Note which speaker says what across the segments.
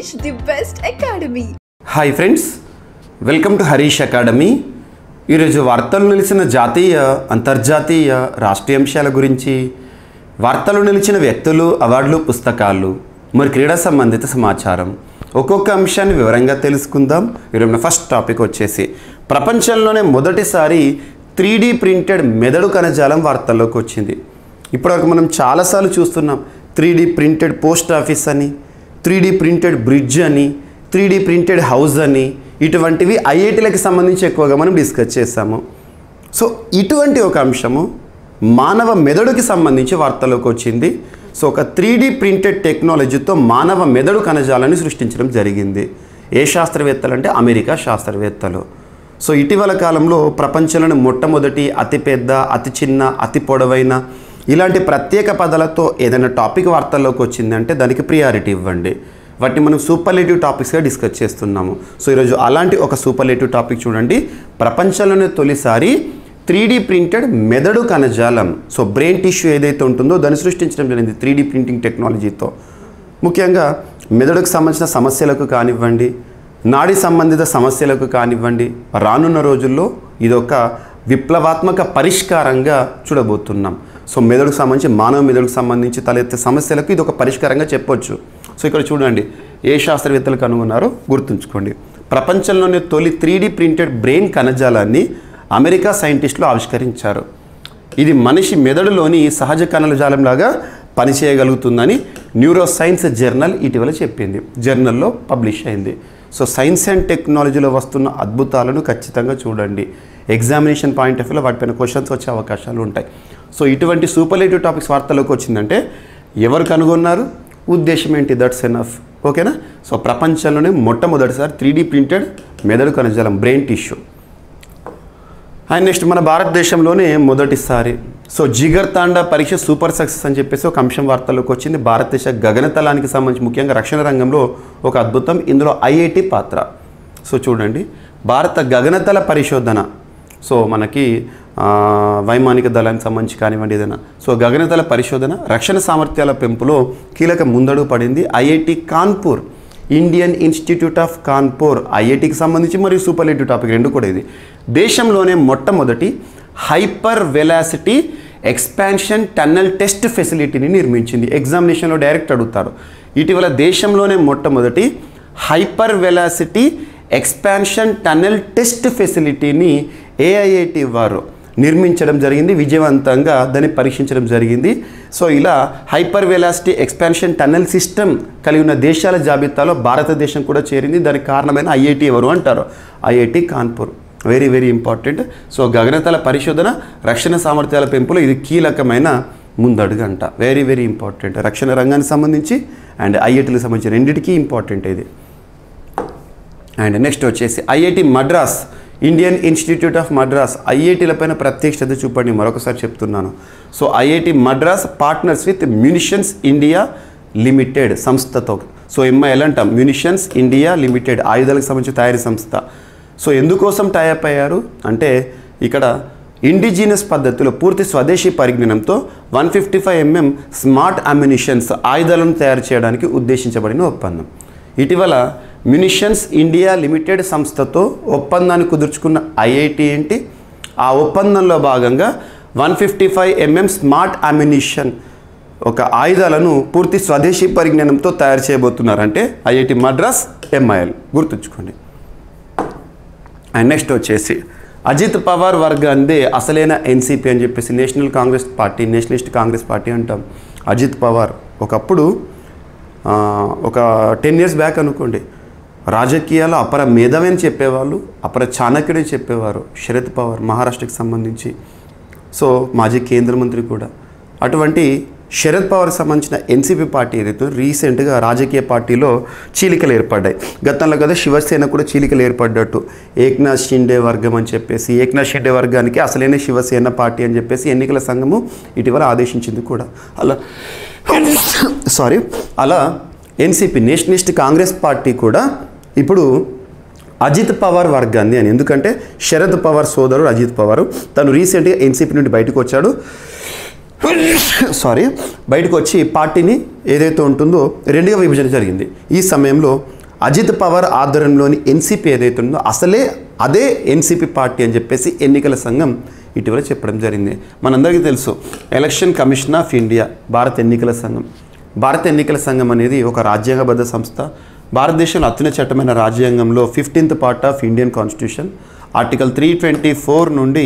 Speaker 1: Harish, the best academy.
Speaker 2: Hi friends, welcome to Harish academy. ఈరోజు వార్తలు నిలిచిన జాతీయ అంతర్జాతీయ రాష్ట్రీయ అంశాల గురించి, వార్తలు నిలిచిన వ్యక్తులు, అవార్డులు, పుస్తకాలు, మరి క్రీడా సంబంధిత సమాచారం ఒక్కొక్క అంశాన్ని వివరంగా తెలుసుకుందాం. ఈరోజు ఫస్ట్ టాపిక్ వచ్చేసి ప్రపంచంలోనే మొదటిసారి 3D ప్రింటెడ్ మెదడు కణజాలం వార్తల్లోకి వచ్చింది. ఇప్పటివరకు మనం చాలాసార్లు చూస్తున్నాం 3D ప్రింటెడ్ పోస్ట్ ఆఫీస్ అని, 3D ప్రింటెడ్ బ్రిడ్జ్ అని, 3D ప్రింటెడ్ హౌస్ అని, ఇటువంటివి ఐఐటీలకు సంబంధించి ఎక్కువగా మనం డిస్కస్ చేస్తాము. సో ఇటువంటి ఒక అంశము మానవ మెదడుకి సంబంధించి వార్తల్లోకి వచ్చింది. సో ఒక 3D ప్రింటెడ్ టెక్నాలజీతో మానవ మెదడు కణజాలాన్ని సృష్టించడం జరిగింది. ఏ శాస్త్రవేత్తలు అంటే అమెరికా శాస్త్రవేత్తలు. సో ఇటీవల కాలంలో ప్రపంచంలోని మొట్టమొదటి, అతిపెద్ద, అతి చిన్న, అతి పొడవైన ఇలాంటి ప్రత్యేక పదాలతో ఏదైనా టాపిక్ వార్తల్లోకి వచ్చిందంటే దానికి ప్రియారిటీ ఇవ్వండి. వాటిని మనం సూపర్లేటివ్ టాపిక్స్గా డిస్కస్ చేస్తున్నాము. సో ఈరోజు అలాంటి ఒక సూపర్లేటివ్ టాపిక్ చూడండి. ప్రపంచంలోనే తొలిసారి 3D ప్రింటెడ్ మెదడు కణజాలం, సో బ్రెయిన్ టిష్యూ ఏదైతే ఉంటుందో దాన్ని సృష్టించడం జరిగింది 3D ప్రింటింగ్ టెక్నాలజీతో. ముఖ్యంగా మెదడుకు సంబంధించిన సమస్యలకు కానివ్వండి, నాడీ సంబంధిత సమస్యలకు కానివ్వండి, రానున్న రోజుల్లో ఇదొక విప్లవాత్మక పరిష్కారంగా చూడబోతున్నాం. సో మెదడుకు సంబంధించి, మానవ మెదడుకు సంబంధించి తలెత్తే సమస్యలకు ఇది ఒక పరిష్కారంగా చెప్పొచ్చు. సో ఇక్కడ చూడండి, ఏ శాస్త్రవేత్తలు కనుగొన్నారో గుర్తుంచుకోండి. ప్రపంచంలోనే తొలి 3D ప్రింటెడ్ బ్రెయిన్ కణజాలాన్ని అమెరికా సైంటిస్టులు ఆవిష్కరించారు. ఇది మనిషి మెదడులోని సహజ కణజాలంలాగా పనిచేయగలుగుతుందని న్యూరో సైన్స్ జర్నల్ ఇటీవల చెప్పింది. జర్నల్లో పబ్లిష్ అయింది. సో సైన్స్ అండ్ టెక్నాలజీలో వస్తున్న అద్భుతాలను ఖచ్చితంగా చూడండి. ఎగ్జామినేషన్ పాయింట్ ఆఫ్ వ్యూలో వాటిపైన క్వశ్చన్స్ వచ్చే అవకాశాలు ఉంటాయి. సో ఇటువంటి సూపర్లేటివ్ టాపిక్స్ వార్తలోకి వచ్చిందంటే ఎవరు కనుగొన్నారు, ఉద్దేశం ఏంటి, దట్స్ ఎనఫ్. ఓకేనా. సో ప్రపంచంలోనే మొట్టమొదటిసారి 3D ప్రింటెడ్ మెదడు కణజాలం, బ్రెయిన్ టిష్యూ. అండ్ నెక్స్ట్ మన భారతదేశంలోనే మొదటిసారి సో జిగర్ తాండా పరీక్ష సూపర్ సక్సెస్ అని చెప్పేసి ఒక అంశం వార్తల్లోకి వచ్చింది. భారతదేశ గగనతలానికి సంబంధించి ముఖ్యంగా రక్షణ రంగంలో ఒక అద్భుతం. ఇందులో ఐఐటి పాత్ర. సో చూడండి, భారత గగనతల పరిశోధన, సో మనకి వైమానిక దళానికి సంబంధించి కానివ్వండి ఏదైనా, సో గగనతల పరిశోధన, రక్షణ సామర్థ్యాల పెంపులో కీలక ముందడుగు పడింది IIT Kanpur, Indian institute of Kanpur, ఐఐటికి సంబంధించి మరియు సూపర్లేటివ్ టాపిక్ రెండు కూడా ఇది. దేశంలోనే మొట్టమొదటి hyper velocity expansion tunnel test ఫెసిలిటీని నిర్మించింది. ఎగ్జామినేషన్లో డైరెక్ట్ అడుగుతారు. ఇటీవల దేశంలోనే మొట్టమొదటి hyper velocity expansion tunnel test ఫెసిలిటీని ఏఐఐటి వారు నిర్మించడం జరిగింది. విజయవంతంగా దాన్ని పరీక్షించడం జరిగింది. సో ఇలా hyper velocity expansion tunnel system కలిగి ఉన్న దేశాల జాబితాలో భారతదేశం కూడా చేరింది. దానికి కారణమైన ఐఐటి ఎవరు అంటారు, IIT Kanpur. Very very important. So గగనతల పరిశోధన, రక్షణ సామర్థ్యాల పెంపులో ఇది కీలకమైన ముందడుగు అంట. Very very important. రక్షణ రంగానికి సంబంధించి అండ్ ఐఐటీలకు సంబంధించి రెండింటికి ఇంపార్టెంట్ ఇది. అండ్ నెక్స్ట్ వచ్చేసి IIT Madras, Indian institute of Madras, ఐఐటీలపైన ప్రత్యేక శ్రద్ధ చూపండి. మరొకసారి చెప్తున్నాను. So IIT Madras partners with munitions India limited సంస్థతో, సో ఎంఐఎల్ అంటాం, మ్యూనిషన్స్ ఇండియా లిమిటెడ్, ఆయుధాలకు సంబంధించిన తయారీ సంస్థ. సో ఎందుకోసం టైఅప్ అయ్యారు అంటే ఇక్కడ ఇండిజినస్ పద్ధతిలో పూర్తి స్వదేశీ పరిజ్ఞానంతో 155 mm స్మార్ట్ అమ్యునిషన్స్ ఆయుధాలను తయారు చేయడానికి ఉద్దేశించబడిన ఒప్పందం. ఇటీవల మ్యూనిషన్స్ ఇండియా లిమిటెడ్ సంస్థతో ఒప్పందాన్ని కుదుర్చుకున్న ఐఐటి ఏంటి, ఆ ఒప్పందంలో భాగంగా 155 mm స్మార్ట్ అమ్యునిషన్ ఒక ఆయుధాలను పూర్తి స్వదేశీ పరిజ్ఞానంతో తయారు చేయబోతున్నారంటే ఐఐటి మద్రాస్, ఎంఐఎల్ గుర్తుంచుకోండి. అండ్ నెక్స్ట్ వచ్చేసి అజిత్ పవార్ వర్గాందే అసలైన ఎన్సిపి అని చెప్పేసి national Congress party, Nationalist Congress party అంటాం. అజిత్ పవార్ ఒకప్పుడు ఒక 10 years బ్యాక్ అనుకోండి, రాజకీయాల్లో అపర మేధావి అని చెప్పేవాళ్ళు, అపర చాణక్యుడు అని చెప్పేవారు శరద్ పవార్, మహారాష్ట్రకి సంబంధించి. సో మాజీ కేంద్ర మంత్రి కూడా. అటువంటి శరద్ పవార్కి సంబంధించిన ఎన్సిపి పార్టీ ఏదైతే రీసెంట్గా రాజకీయ పార్టీలో చీలికలు ఏర్పడ్డాయి. గతంలో కదా శివసేన కూడా చీలికలు ఏర్పడ్డట్టు ఏక్నాథ్ షిండే వర్గం అని చెప్పేసి, ఏక్నాథ్ షిండే వర్గానికి అసలైన శివసేన పార్టీ అని చెప్పేసి ఎన్నికల సంఘము ఇటీవల ఆదేశించింది కూడా. అలా ఎన్సిపి, నేషనలిస్ట్ కాంగ్రెస్ పార్టీ కూడా ఇప్పుడు అజిత్ పవార్ వర్గాన్ని అని, ఎందుకంటే శరద్ పవార్ సోదరుడు అజిత్ పవార్ తను రీసెంట్గా ఎన్సిపి నుండి బయటకు వచ్చాడు. బయటకు వచ్చి పార్టీని ఏదైతే ఉంటుందో రెండుగా విభజన జరిగింది. ఈ సమయంలో అజిత్ పవార్ ఆధ్వర్యంలోని ఎన్సీపీ ఏదైతే ఉందో అదే ఎన్సీపీ పార్టీ అని చెప్పేసి ఎన్నికల సంఘం ఇటీవల చెప్పడం జరిగింది. మనందరికీ తెలుసు ఎలక్షన్ కమిషన్ ఆఫ్ ఇండియా, భారత ఎన్నికల సంఘం అనేది ఒక రాజ్యాంగబద్ధ సంస్థ. భారతదేశంలో అత్యున్నత చట్టమైన రాజ్యాంగంలో 15th part of Indian constitution article 324 నుండి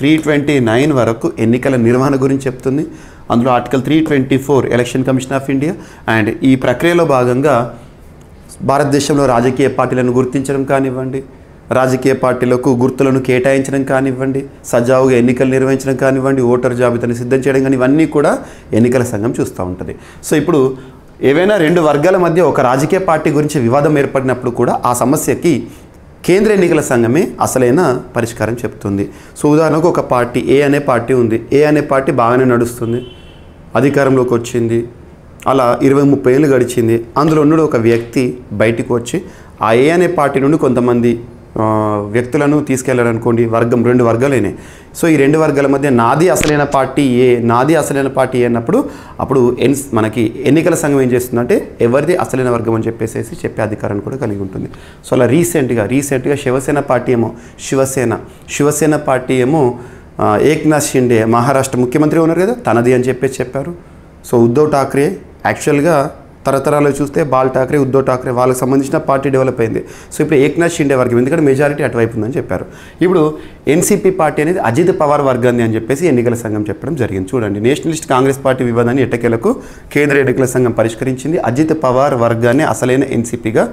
Speaker 2: 329 వరకు ఎన్నికల నిర్వహణ గురించి చెప్తుంది. అందులో article 324 election commission of India. And ఈ ప్రక్రియలో భాగంగా భారతదేశంలో రాజకీయ పార్టీలను గుర్తించడం కానివ్వండి, రాజకీయ పార్టీలకు గుర్తులను కేటాయించడం కానివ్వండి, సజావుగా ఎన్నికలు నిర్వహించడం కానివ్వండి, ఓటర్ జాబితాను సిద్ధం చేయడం కానీ ఇవన్నీ కూడా ఎన్నికల సంఘం చూస్తూ ఉంటుంది. సో ఇప్పుడు ఏవైనా రెండు వర్గాల మధ్య ఒక రాజకీయ పార్టీ గురించి వివాదం ఏర్పడినప్పుడు కూడా ఆ సమస్యకి కేంద్ర ఎన్నికల సంఘమే అసలైన పరిష్కారం చెప్తుంది. సో ఉదాహరణకు ఒక పార్టీ ఏ అనే పార్టీ ఉంది. ఏ అనే పార్టీ బాగానే నడుస్తుంది, అధికారంలోకి వచ్చింది, అలా 20-30 ఏళ్ళు గడిచింది. అందులో ఉన్న ఒక వ్యక్తి బయటకు వచ్చి ఆ ఏ అనే పార్టీ నుండి కొంతమంది వ్యక్తులను తీసుకెళ్ళాలనుకోండి, రెండు వర్గాలైనాయి. సో ఈ రెండు వర్గాల మధ్య నాది అసలైన పార్టీ ఏ అన్నప్పుడు అప్పుడు మనకి ఎన్నికల సంఘం ఏం చేస్తుందంటే ఎవరిది అసలైన వర్గం అని చెప్పేసి చెప్పే అధికారాన్ని కూడా కలిగి ఉంటుంది. సో అలా రీసెంట్గా శివసేన పార్టీ ఏమో ఏక్నాథ్ షిండే మహారాష్ట్ర ముఖ్యమంత్రి ఉన్నారు కదా, తనది అని చెప్పేసి చెప్పారు. సో ఉద్ధవ్ ఠాక్రే యాక్చువల్గా తరతరాలు చూస్తే బాల్ ఠాక్రే, ఉద్ధవ్ ఠాక్రే వాళ్ళకి సంబంధించిన పార్టీ డెవలప్ అయింది. సో ఇప్పుడు ఏక్నాథ్ షిండే వర్గం, ఎందుకంటే మెజారిటీ అటువైపు ఉందని చెప్పారు. ఇప్పుడు ఎన్సీపీ పార్టీ అనేది అజిత్ పవార్ వర్గాన్ని అని చెప్పేసి ఎన్నికల సంఘం చెప్పడం జరిగింది. చూడండి, నేషనలిస్ట్ కాంగ్రెస్ పార్టీ వివాదాన్ని ఎట్టకేలకు కేంద్ర ఎన్నికల సంఘం పరిష్కరించింది. అజిత్ పవార్ వర్గాన్ని అసలైన ఎన్సీపీగా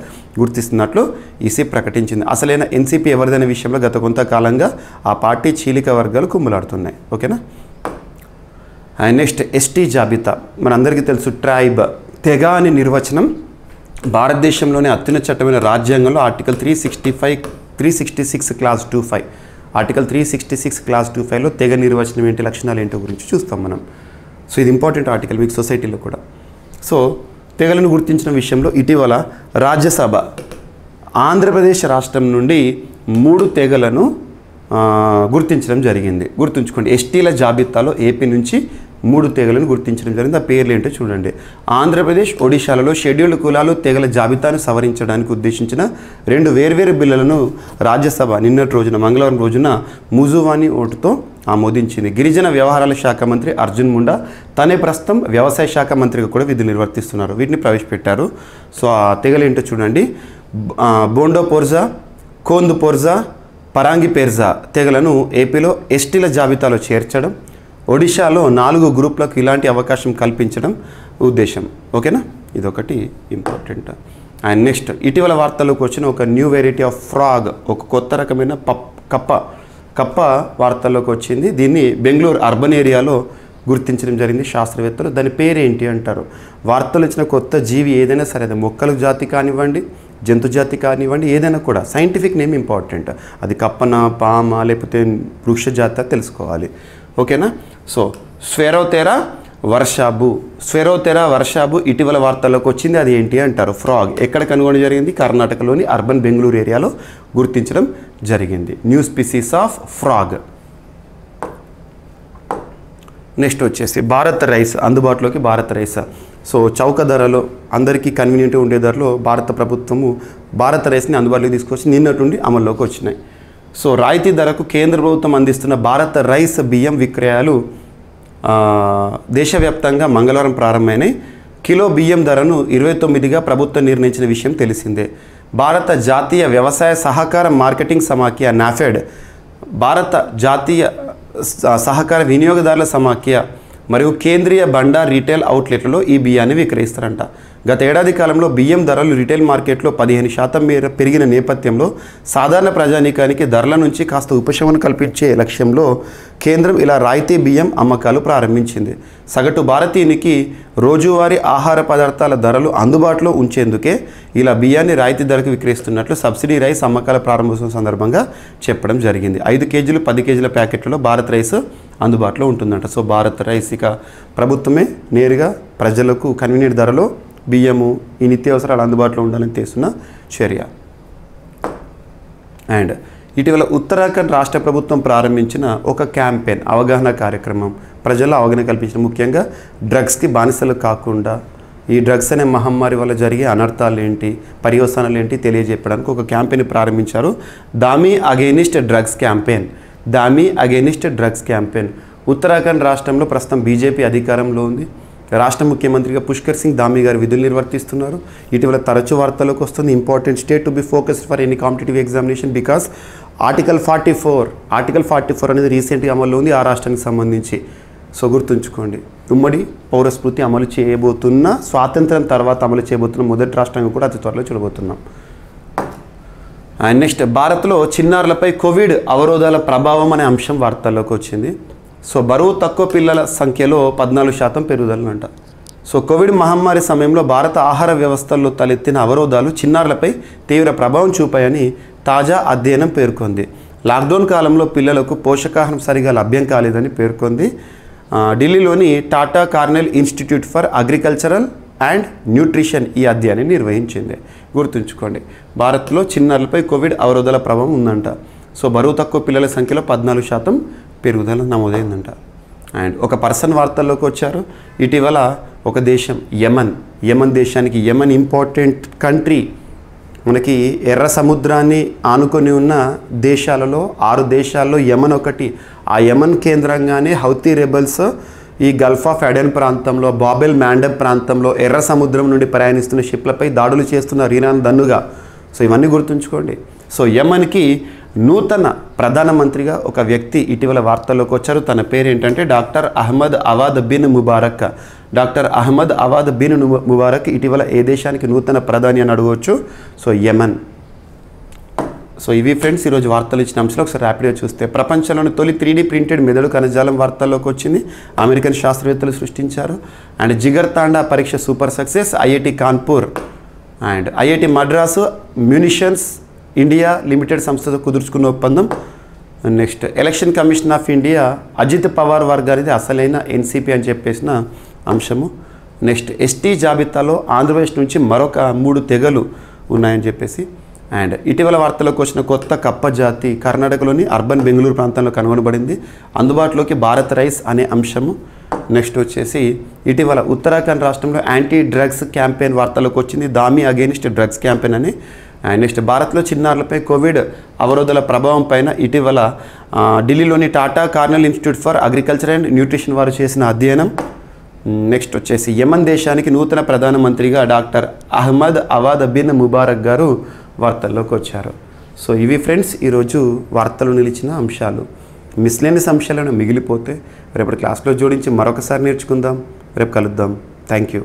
Speaker 2: గుర్తిస్తున్నట్లు ఈసీ ప్రకటించింది. అసలైన ఎన్సీపీ ఎవరిదనే విషయంలో గత కొంతకాలంగా ఆ పార్టీ చీలిక వర్గాలు కుమ్ములాడుతున్నాయి. ఓకేనా. అండ్ నెక్స్ట్ ఎస్టీ జాబితా. మనందరికీ తెలుసు ట్రైబ్, తెగ అనే నిర్వచనం భారతదేశంలోనే అత్యున్నత చట్టమైన రాజ్యాంగంలో ఆర్టికల్ 366 క్లాస్ 25 ఆర్టికల్ 366 క్లాస్ 25లో తెగ నిర్వచనం ఏంటి, లక్షణాలు ఏంటో గురించి చూస్తాం మనం. సో ఇది ఇంపార్టెంట్ ఆర్టికల్ మీకు సొసైటీలో కూడా. సో తెగలను గుర్తించిన విషయంలో ఇటీవల రాజ్యసభ ఆంధ్రప్రదేశ్ రాష్ట్రం నుండి 3 తెగలను గుర్తించడం జరిగింది. గుర్తుంచుకోండి, ఎస్టీల జాబితాలో ఏపీ నుంచి 3 తెగలను గుర్తించడం జరిగింది. ఆ పేర్లు ఏంటో చూడండి. ఆంధ్రప్రదేశ్, ఒడిశాలలో షెడ్యూల్డ్ కులాలు తెగల జాబితాను సవరించడానికి ఉద్దేశించిన 2 వేర్వేరు బిల్లులను రాజ్యసభ నిన్నటి రోజున మంగళవారం రోజున ముజువాని ఓటుతో ఆమోదించింది. గిరిజన వ్యవహారాల శాఖ మంత్రి అర్జున్ ముండా తనే ప్రస్తుతం వ్యవసాయ శాఖ మంత్రిగా కూడా విధులు నిర్వర్తిస్తున్నారు. వీటిని ప్రవేశపెట్టారు. సో ఆ తెగలు ఏంటో చూడండి. బోండో పోర్జా, కోందు పోర్జా, పరాంగి పేర్జా తెగలను ఏపీలో ఎస్టీల జాబితాలో చేర్చడం, ఒడిశాలో 4 గ్రూపులకు ఇలాంటి అవకాశం కల్పించడం ఉద్దేశం. ఓకేనా, ఇదొకటి ఇంపార్టెంట్. అండ్ నెక్స్ట్ ఇటీవల వార్తల్లోకి వచ్చిన ఒక న్యూ వెరైటీ ఆఫ్ ఫ్రాగ్, ఒక కొత్త రకమైన కప్ప వార్తల్లోకి వచ్చింది. దీన్ని బెంగళూరు అర్బన్ ఏరియాలో గుర్తించడం జరిగింది శాస్త్రవేత్తలు. దాని పేరేంటి అంటారు. వార్తలు ఇచ్చిన కొత్త జీవి ఏదైనా సరే, అది మొక్కల జాతి కానివ్వండి, జంతు జాతి కానివ్వండి, ఏదైనా కూడా సైంటిఫిక్ నేమ్ ఇంపార్టెంట్. అది కప్పన, పామ, లేకపోతే వృక్ష జాతి తెలుసుకోవాలి. ఓకేనా. సో స్వెరోతెరా వర్షాబు ఇటీవల వార్తల్లోకి వచ్చింది. అది ఏంటి అంటారు. ఫ్రాగ్ ఎక్కడ కనుగొనడం జరిగింది? కర్ణాటకలోని అర్బన్ బెంగళూరు ఏరియాలో గుర్తించడం జరిగింది. New species of frog. Next వచ్చేసి భారత్ రైస్, అందుబాటులోకి భారత్ రైస్. సో చౌక ధరలో అందరికీ కన్వీనియంట్గా ఉండే ధరలో భారత ప్రభుత్వము భారత్ రైస్ని అందుబాటులోకి తీసుకొచ్చి నిన్నటి నుండి అమల్లోకి వచ్చినాయి. సో రాయితీ ధరకు కేంద్ర ప్రభుత్వం అందిస్తున్న భారత రైస్ బియ్యం విక్రయాలు దేశవ్యాప్తంగా మంగళవారం ప్రారంభమైనాయి. కిలో బియ్యం ధరను 29గా ప్రభుత్వం నిర్ణయించిన విషయం తెలిసిందే. భారత జాతీయ వ్యవసాయ సహకార మార్కెటింగ్ సమాఖ్య నాఫెడ్, భారత జాతీయ సహకార వినియోగదారుల సమాఖ్య మరియు కేంద్రీయ బండార్ రీటైల్ అవుట్లెట్లలో ఈ బియ్యాన్ని విక్రయిస్తారంట. గత ఏడాది కాలంలో బియ్యం ధరలు రిటైల్ మార్కెట్లో 15% మేర పెరిగిన నేపథ్యంలో సాధారణ ప్రజానీకానికి ధరల నుంచి కాస్త ఉపశమనం కల్పించే లక్ష్యంలో కేంద్రం ఇలా రాయితీ బియ్యం అమ్మకాలు ప్రారంభించింది. సగటు భారతీయునికి రోజువారీ ఆహార పదార్థాల ధరలు అందుబాటులో ఉంచేందుకే ఇలా బియ్యాన్ని రాయితీ ధరకు విక్రయిస్తున్నట్లు సబ్సిడీ రైస్ అమ్మకాల ప్రారంభోత్సవం సందర్భంగా చెప్పడం జరిగింది. 5 కేజీలు 10 కేజీల ప్యాకెట్లలో భారత్ రైస్ అందుబాటులో ఉంటుందంట. సో భారత్ రైస్ ఇక ప్రభుత్వమే నేరుగా ప్రజలకు కన్వీనియంట్ ధరలో బియ్యము, ఈ నిత్యావసరాలు అందుబాటులో ఉండాలని చేస్తున్న చర్య. అండ్ ఇటీవల ఉత్తరాఖండ్ రాష్ట్ర ప్రభుత్వం ప్రారంభించిన ఒక క్యాంపెయిన్, అవగాహన కార్యక్రమం, ప్రజల్లో అవగాహన కల్పించిన, ముఖ్యంగా డ్రగ్స్కి బానిసలు కాకుండా ఈ డ్రగ్స్ అనే మహమ్మారి వల్ల జరిగే అనర్థాలు ఏంటి, పర్యవసానాలు ఏంటి తెలియజెప్పడానికి ఒక క్యాంపెయిన్ ప్రారంభించారు. Dhami అగెయినిస్ట్ drugs campaign. Dhami అగెయినిస్ట్ drugs campaign. Uttarakhand రాష్ట్రంలో ప్రస్తుతం బీజేపీ అధికారంలో ఉంది. రాష్ట్ర ముఖ్యమంత్రిగా పుష్కర్ సింగ్ ధామీ గారు విధులు నిర్వర్తిస్తున్నారు. ఇటీవల తరచూ వార్తల్లోకి వస్తుంది important state to be focused for any competitive examination because article 44 అనేది రీసెంట్గా అమల్లో ఉంది ఆ రాష్ట్రానికి సంబంధించి. సో గుర్తుంచుకోండి, ఉమ్మడి పౌరస్మృతి అమలు చేయబోతున్న, స్వాతంత్రం తర్వాత అమలు చేయబోతున్న మొదటి రాష్ట్రంగా కూడా అతి త్వరలో చూడబోతున్నాం. అండ్ నెక్స్ట్, భారత్లో చిన్నారులపై కోవిడ్ అవరోధాల ప్రభావం అనే అంశం వార్తల్లోకి వచ్చింది. సో బరువు తక్కువ పిల్లల సంఖ్యలో 14% పెరుగుదలంట. సో కోవిడ్ మహమ్మారి సమయంలో భారత ఆహార వ్యవస్థల్లో తలెత్తిన అవరోధాలు చిన్నారులపై తీవ్ర ప్రభావం చూపాయని తాజా అధ్యయనం పేర్కొంది. లాక్డౌన్ కాలంలో పిల్లలకు పోషకాహారం సరిగా లభ్యం కాలేదని పేర్కొంది. ఢిల్లీలోని Tata Cornell institute for agricultural and nutrition ఈ అధ్యయనం నిర్వహించింది. గుర్తుంచుకోండి, భారత్లో చిన్నారులపై కోవిడ్ అవరోధాల ప్రభావం ఉందంట. సో బరువు తక్కువ పిల్లల సంఖ్యలో 14% పెరుగుదల నమోదైందంట. అండ్ ఒక పర్సన్ వార్తల్లోకి వచ్చారు. ఇటీవల ఒక దేశం యమన్ దేశానికి, యమన్ ఇంపార్టెంట్ కంట్రీ, మనకి ఎర్ర సముద్రాన్ని ఆనుకొని ఉన్న దేశాలలో 6 దేశాల్లో యమన్ ఒకటి. ఆ యమన్ కేంద్రంగానే హౌతీ రెబల్స్ ఈ గల్ఫ్ ఆఫ్ ఎడెన్ ప్రాంతంలో, బాబెల్ మ్యాండబ్ ప్రాంతంలో ఎర్ర సముద్రం నుండి ప్రయాణిస్తున్న షిప్లపై దాడులు చేస్తున్న ఇరాన్ దన్నుగా. సో ఇవన్నీ గుర్తుంచుకోండి. సో యమన్కి నూతన ప్రధానమంత్రిగా ఒక వ్యక్తి ఇటీవల వార్తల్లోకి వచ్చారు. తన పేరు ఏంటంటే doctor Ahmed Awhad bin Mubarak. Doctor Ahmed Awhad bin Mubarak ఇటీవల ఏ దేశానికి నూతన ప్రధాని అని అడగవచ్చు? సో యమన్. సో ఇవి ఫ్రెండ్స్ ఈరోజు వార్తలు ఇచ్చిన అంశాలు. ఒకసారి ర్యాపిడ్గా చూస్తే, ప్రపంచంలోని తొలి 3D ప్రింటెడ్ మెదడు కణజాలం వార్తల్లోకి వచ్చింది. అమెరికన్ శాస్త్రవేత్తలు సృష్టించారు. అండ్ జిగర్ తాండా పరీక్ష super success. IIT Kanpur and IIT Madras munitions India limited సంస్థతో కుదుర్చుకున్న ఒప్పందం. Next, election commission of India Ajit Pawar వర్గానిది అసలైన ఎన్సీపీ అని చెప్పేసిన అంశము. నెక్స్ట్, ఎస్టీ జాబితాలో ఆంధ్రప్రదేశ్ నుంచి మరొక 3 తెగలు ఉన్నాయని చెప్పేసి. అండ్ ఇటీవల వార్తలకు వచ్చిన కొత్త కప్ప జాతి కర్ణాటకలోని అర్బన్ బెంగళూరు ప్రాంతంలో కనుగొనబడింది. అందుబాటులోకి భారత్ రైస్ అనే అంశము. నెక్స్ట్ వచ్చేసి, ఇటీవల ఉత్తరాఖండ్ రాష్ట్రంలో యాంటీ డ్రగ్స్ క్యాంపెయిన్ వార్తలకు వచ్చింది. దామి అగెయినిస్ట్ డ్రగ్స్ క్యాంపెయిన్ అని. అండ్ నెక్స్ట్, భారత్లో చిన్నారులపై కోవిడ్ అవరోధాల ప్రభావం పైన ఇటీవల ఢిల్లీలోని Tata Cornell institute for agriculture and nutrition వారు చేసిన అధ్యయనం. నెక్స్ట్ వచ్చేసి, యమన్ దేశానికి నూతన ప్రధానమంత్రిగా డాక్టర్ అహ్మద్ అవాద్ బిన్ ముబారక్ గారు వార్తల్లోకి వచ్చారు. సో ఇవి ఫ్రెండ్స్ ఈరోజు వార్తలు నిలిచిన అంశాలు. మిస్లేనియస్ అంశాలను మిగిలిపోతే రేపటి క్లాస్లో జోడించి మరొకసారి నేర్చుకుందాం. రేపు కలుద్దాం. Thank you.